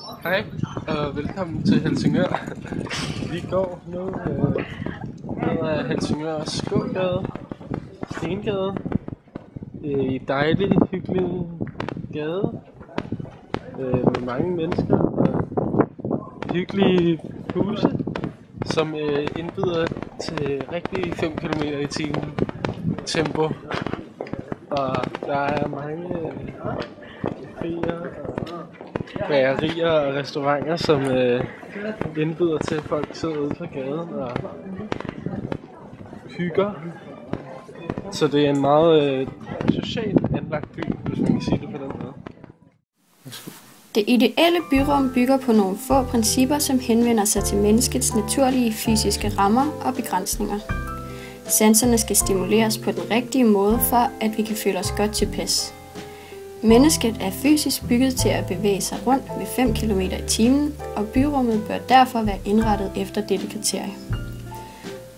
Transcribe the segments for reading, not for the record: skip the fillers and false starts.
Hej og velkommen til Helsingør. Vi går nu ned ad Helsingørs gågade, Stengade, i dejlig, hyggelig gade med mange mennesker og hyggelige huse, som indbyder til rigtig 5 km i timen tempo. Og der er mange caféer og bagerier og restauranter, som indbyder til, at folk sidder ude på gaden og hygger. Så det er en meget socialt anlagt by, hvis man kan sige det på den måde. Det ideelle byrum bygger på nogle få principper, som henvender sig til menneskets naturlige fysiske rammer og begrænsninger. Sanserne skal stimuleres på den rigtige måde, for at vi kan føle os godt tilpas. Mennesket er fysisk bygget til at bevæge sig rundt med 5 km i timen, og byrummet bør derfor være indrettet efter dette kriterie.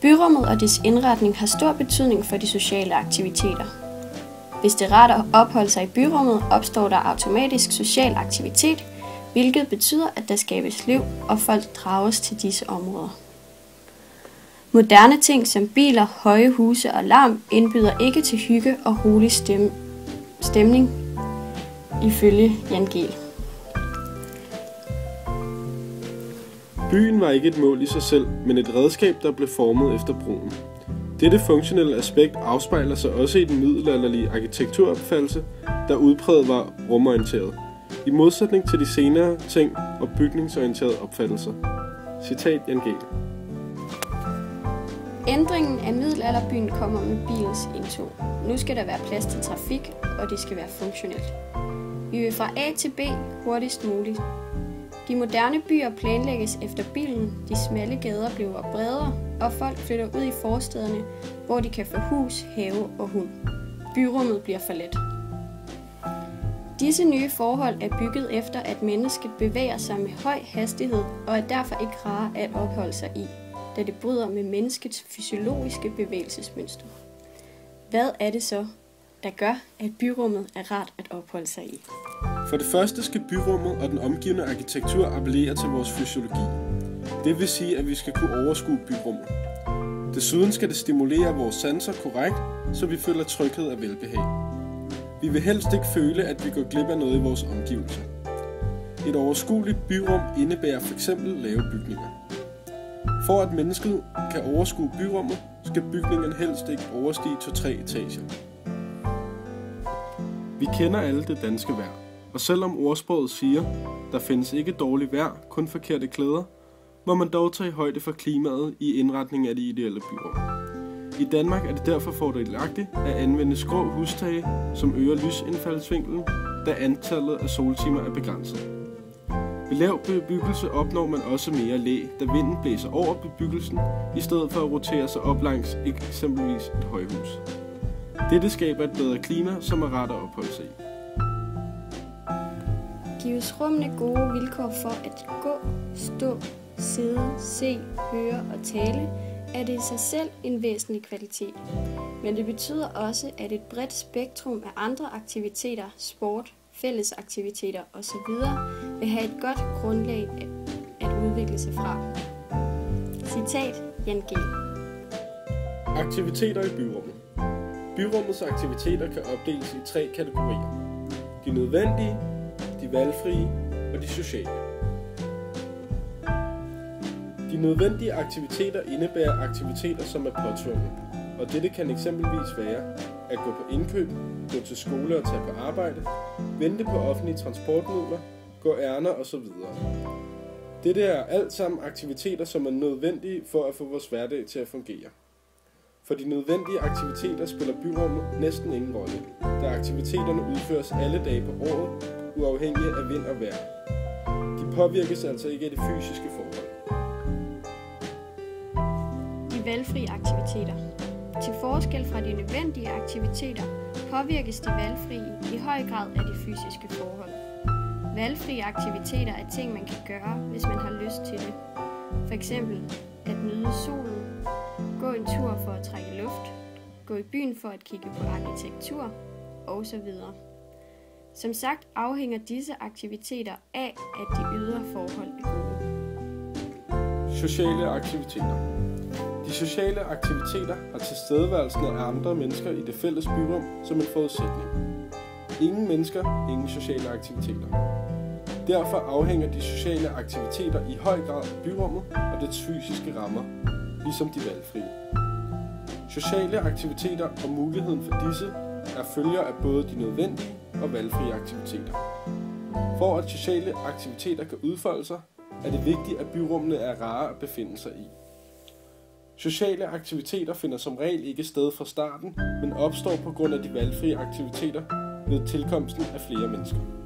Byrummet og dets indretning har stor betydning for de sociale aktiviteter. Hvis det er rart at opholde sig i byrummet, opstår der automatisk social aktivitet, hvilket betyder, at der skabes liv, og folk drages til disse områder. Moderne ting som biler, høje huse og larm indbyder ikke til hygge og rolig stemning, ifølge Jan Gehl. Byen var ikke et mål i sig selv, men et redskab, der blev formet efter brugen. Dette funktionelle aspekt afspejler sig også i den middelalderlige arkitekturopfattelse, der udpræget var rumorienteret, i modsætning til de senere ting- og bygningsorienterede opfattelser. Citat Jan Gehl. Ændringen af middelalderbyen kommer med bilens indtog. Nu skal der være plads til trafik, og det skal være funktionelt. Vi vil fra A til B hurtigst muligt. De moderne byer planlægges efter bilen, de smalle gader bliver bredere, og folk flytter ud i forstæderne, hvor de kan få hus, have og hund. Byrummet bliver for let. Disse nye forhold er bygget efter, at mennesket bevæger sig med høj hastighed og er derfor ikke rare at opholde sig i, da det bryder med menneskets fysiologiske bevægelsesmønster. Hvad er det så, der gør, at byrummet er rart at opholde sig i? For det første skal byrummet og den omgivende arkitektur appellere til vores fysiologi. Det vil sige, at vi skal kunne overskue byrummet. Desuden skal det stimulere vores sanser korrekt, så vi føler tryghed og velbehag. Vi vil helst ikke føle, at vi går glip af noget i vores omgivelser. Et overskueligt byrum indebærer f.eks. lave bygninger. For at mennesket kan overskue byrummet, skal bygningen helst ikke overstige 2-3 etager. Vi kender alle det danske vejr, og selvom ordsproget siger, der findes ikke dårligt vejr, kun forkerte klæder, må man dog tage højde for klimaet i indretningen af de ideelle byrum. I Danmark er det derfor fordelagtigt at anvende skrå hustage, som øger lysindfaldsvinklen, da antallet af soltimer er begrænset. Ved lav bebyggelse opnår man også mere læ, da vinden blæser over bebyggelsen, i stedet for at rotere sig op langs eksempelvis et højhus. Dette skaber et bedre klima, som er rart at opholde sig i. Gives rummene gode vilkår for at gå, stå, sidde, se, høre og tale, er det i sig selv en væsentlig kvalitet. Men det betyder også, at et bredt spektrum af andre aktiviteter, sport, fællesaktiviteter osv. vil have et godt grundlag at udvikle sig fra. Citat Jan Gehl. Aktiviteter i byrummet. Byrummets aktiviteter kan opdeles i 3 kategorier. De nødvendige, de valgfrie og de sociale. De nødvendige aktiviteter indebærer aktiviteter, som er påtvunget, og dette kan eksempelvis være at gå på indkøb, gå til skole og tage på arbejde, vente på offentlige transportmidler, gå ærender osv. Dette er alt sammen aktiviteter, som er nødvendige for at få vores hverdag til at fungere. For de nødvendige aktiviteter spiller byrummet næsten ingen rolle, da aktiviteterne udføres alle dage på året, uafhængigt af vind og vejr. De påvirkes altså ikke af de fysiske forhold. De valgfrie aktiviteter. Til forskel fra de nødvendige aktiviteter påvirkes de valgfrie i høj grad af de fysiske forhold. Valgfrie aktiviteter er ting, man kan gøre, hvis man har lyst til det. For eksempel at nyde solen, gå en tur for at trække luft, gå i byen for at kigge på arkitektur osv. Som sagt afhænger disse aktiviteter af, at de ydre forhold er gode. Sociale aktiviteter. De sociale aktiviteter har tilstedeværelsen af andre mennesker i det fælles byrum som en forudsætning. Ingen mennesker, ingen sociale aktiviteter. Derfor afhænger de sociale aktiviteter i høj grad af byrummet og dets fysiske rammer, ligesom de valgfrie. Sociale aktiviteter og muligheden for disse er følger af både de nødvendige og valgfrie aktiviteter. For at sociale aktiviteter kan udfolde sig, er det vigtigt, at byrummene er rare at befinde sig i. Sociale aktiviteter finder som regel ikke sted fra starten, men opstår på grund af de valgfrie aktiviteter ved tilkomsten af flere mennesker.